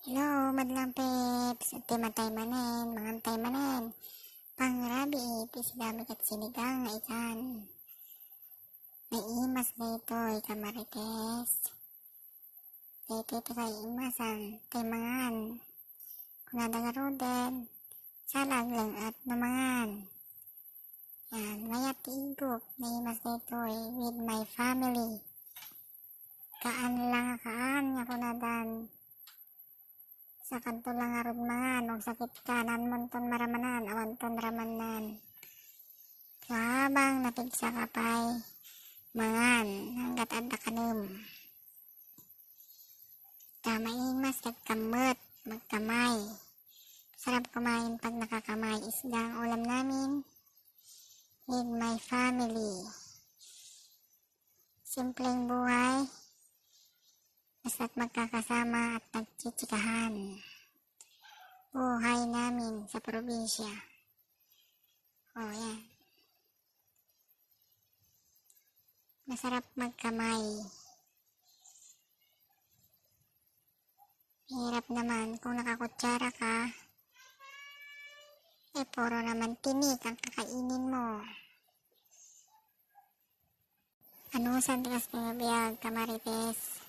Hello, madlang peps. At matay manen, mangantay manen. Pangrabi, pisidami kat sinigang nga ikan. Naimas na ito, ikamarites. Ito kay imasan, tay mangan. Kunadagaruden, salag lang at namangan. Yan, mayat igop, naimas na ito with my family. Kaan lang kaan, nga kunadan. Sa kanto lang arod mangan, og sakit kanan monton maramanan, awanton ramanan. So habang napigsa ka pa'y mangan, hanggat adda kanum. Kamaimas nagkamot, magkamay. Sarap kumain pag nakakamay. Isda ang ulam namin with my family. Simpleng buhay, basta't magkakasama at nagchichikahan. Buhay namin sa probinsya. Oh, yan. Masarap magkamay. Hirap naman kung nakakutsara ka. Puro naman tinik ang kakainin mo. Ano sa tikas ng biyag, kamarites?